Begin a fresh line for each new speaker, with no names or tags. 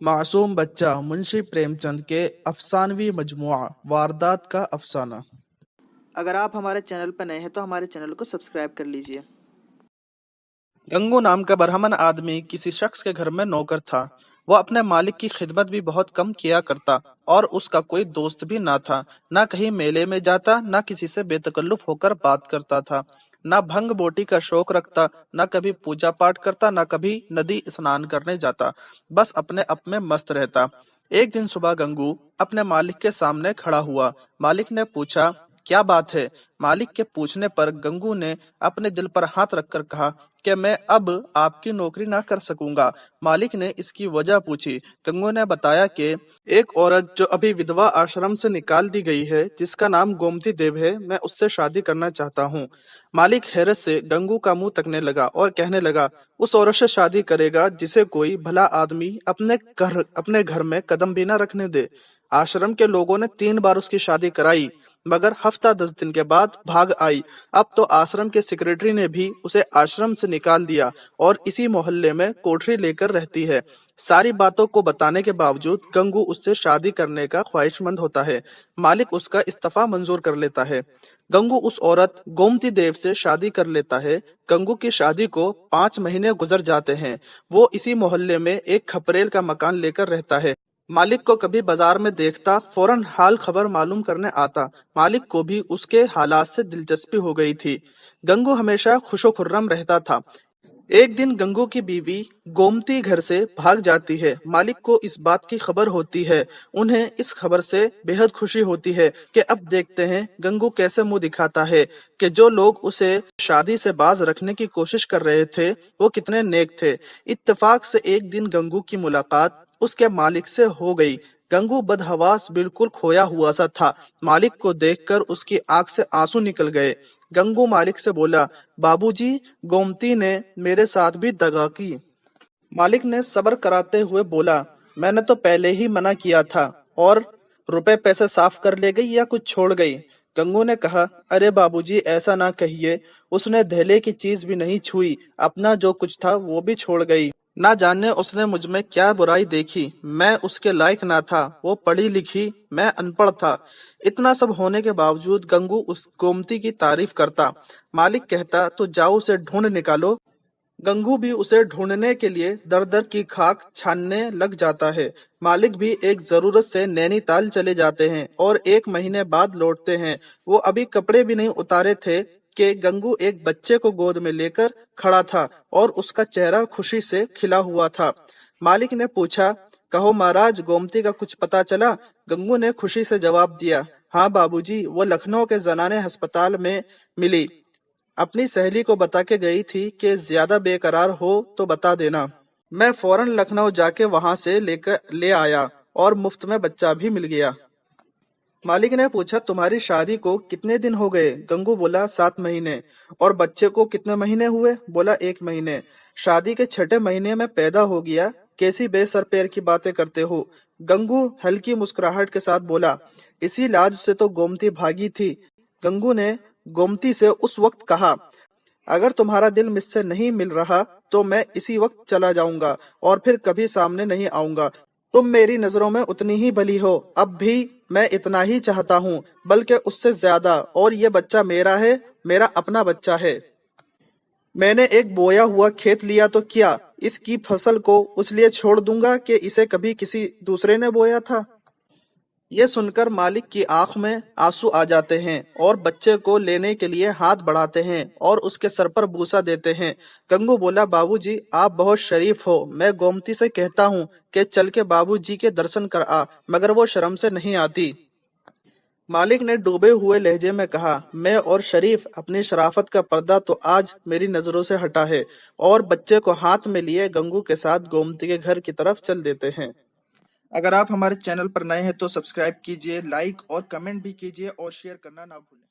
मासूम बच्चा मुंशी प्रेमचंद के अफसानवी मजमुआ वारदात का अफसाना।
अगर आप हमारे चैनल पर नए हैं तो हमारे चैनल को सब्सक्राइब कर लीजिए।
गंगू नाम का बरहमन आदमी किसी शख्स के घर में नौकर था। वो अपने मालिक की खिदमत भी बहुत कम किया करता और उसका कोई दोस्त भी ना था। ना कहीं मेले में जाता, ना किसी से बेतकल्लुफ होकर बात करता था, ना भंग बोटी का शौक रखता, ना कभी पूजा पाठ करता, ना कभी नदी स्नान करने जाता। बस अपने आप में मस्त रहता। एक दिन सुबह गंगू अपने मालिक के सामने खड़ा हुआ। मालिक ने पूछा, क्या बात है? मालिक के पूछने पर गंगू ने अपने दिल पर हाथ रखकर कहा कि मैं अब आपकी नौकरी ना कर सकूंगा। मालिक ने इसकी वजह पूछी। गंगू ने बताया कि एक औरत जो अभी विधवा आश्रम से निकाल दी गई है, जिसका नाम गोमती देव है, मैं उससे शादी करना चाहता हूँ। मालिक हैरत से गंगू का मुंह तकने लगा और कहने लगा, उस औरत से शादी करेगा जिसे कोई भला आदमी अपने घर में कदम भी ना रखने दे। आश्रम के लोगों ने 3 बार उसकी शादी कराई, मगर हफ्ता 10 दिन के बाद भाग आई। अब तो आश्रम के सेक्रेटरी ने भी उसे आश्रम से निकाल दिया और इसी मोहल्ले में कोठरी लेकर रहती है। सारी बातों को बताने के बावजूद गंगू उससे शादी करने का ख्वाहिशमंद होता है। मालिक उसका इस्तीफा मंजूर कर लेता है। गंगू उस औरत गोमती देव से शादी कर लेता है। गंगू की शादी को 5 महीने गुजर जाते हैं। वो इसी मोहल्ले में एक खपरेल का मकान लेकर रहता है। मालिक को कभी बाजार में देखता, फौरन हाल खबर मालूम करने आता। मालिक को भी उसके हालात से दिलचस्पी हो गई थी। गंगू हमेशा खुशो खुर्रम रहता था। एक दिन गंगू की बीवी गोमती घर से भाग जाती है। मालिक को इस बात की खबर होती है। उन्हें इस खबर से बेहद खुशी होती है कि अब देखते हैं गंगू कैसे मुंह दिखाता है कि जो लोग उसे शादी से बाज रखने की कोशिश कर रहे थे वो कितने नेक थे। इत्तेफाक से एक दिन गंगू की मुलाकात उसके मालिक से हो गई। गंगू बदहवास बिल्कुल खोया हुआ सा था। मालिक को देखकर उसकी आंख से आंसू निकल गए। गंगू मालिक से बोला, बाबूजी, गोमती ने मेरे साथ भी दगा की। मालिक ने सब्र कराते हुए बोला, मैंने तो पहले ही मना किया था। और रुपए पैसे साफ कर ले गई या कुछ छोड़ गई? गंगू ने कहा, अरे बाबूजी, ऐसा ना कहिए। उसने धेले की चीज भी नहीं छुई, अपना जो कुछ था वो भी छोड़ गई। ना जाने उसने मुझ में क्या बुराई देखी। मैं उसके लायक ना था, वो पढ़ी लिखी, मैं अनपढ़ था। इतना सब होने के बावजूद गंगू उस गोमती की तारीफ करता। मालिक कहता, तो जाओ उसे ढूंढ निकालो। गंगू भी उसे ढूंढने के लिए दर दर की खाक छानने लग जाता है। मालिक भी एक जरूरत से नैनीताल चले जाते हैं और 1 महीने बाद लौटते हैं। वो अभी कपड़े भी नहीं उतारे थे कि गंगू एक बच्चे को गोद में लेकर खड़ा था और उसका चेहरा खुशी से खिला हुआ था। मालिक ने पूछा, कहो महाराज, गोमती का कुछ पता चला? गंगू ने खुशी से जवाब दिया, हाँ बाबूजी, वो लखनऊ के जनाने अस्पताल में मिली। अपनी सहेली को बता के गई थी कि ज्यादा बेकरार हो तो बता देना। मैं फौरन लखनऊ जाके वहां से लेकर ले आया और मुफ्त में बच्चा भी मिल गया। मालिक ने पूछा, तुम्हारी शादी को कितने दिन हो गए? गंगू बोला, 7 महीने। और बच्चे को कितने महीने हुए? बोला, 1 महीने। शादी के 6ठे महीने में पैदा हो गया। कैसी बेसर पैर की बातें करते हो? गंगू हल्की मुस्कुराहट के साथ बोला, इसी लाज से तो गोमती भागी थी। गंगू ने गोमती से उस वक्त कहा, अगर तुम्हारा दिल मुझसे नहीं मिल रहा तो मैं इसी वक्त चला जाऊंगा और फिर कभी सामने नहीं आऊंगा। तुम मेरी नजरों में उतनी ही भली हो। अब भी मैं इतना ही चाहता हूँ, बल्कि उससे ज्यादा। और ये बच्चा मेरा है, मेरा अपना बच्चा है। मैंने एक बोया हुआ खेत लिया तो क्या इसकी फसल को उसलिए छोड़ दूंगा कि इसे कभी किसी दूसरे ने बोया था? ये सुनकर मालिक की आंख में आंसू आ जाते हैं और बच्चे को लेने के लिए हाथ बढ़ाते हैं और उसके सर पर बूसा देते हैं। गंगू बोला, बाबूजी, आप बहुत शरीफ हो। मैं गोमती से कहता हूँ कि चल के बाबूजी के दर्शन कर आ, मगर वो शर्म से नहीं आती। मालिक ने डूबे हुए लहजे में कहा, मैं और शरीफ, अपनी शराफत का पर्दा तो आज मेरी नजरों से हटा है। और बच्चे को हाथ में लिए गंगू के साथ गोमती के घर की तरफ चल देते हैं। अगर आप हमारे चैनल पर नए हैं तो सब्सक्राइब कीजिए, लाइक और कमेंट भी कीजिए और शेयर करना ना भूलें।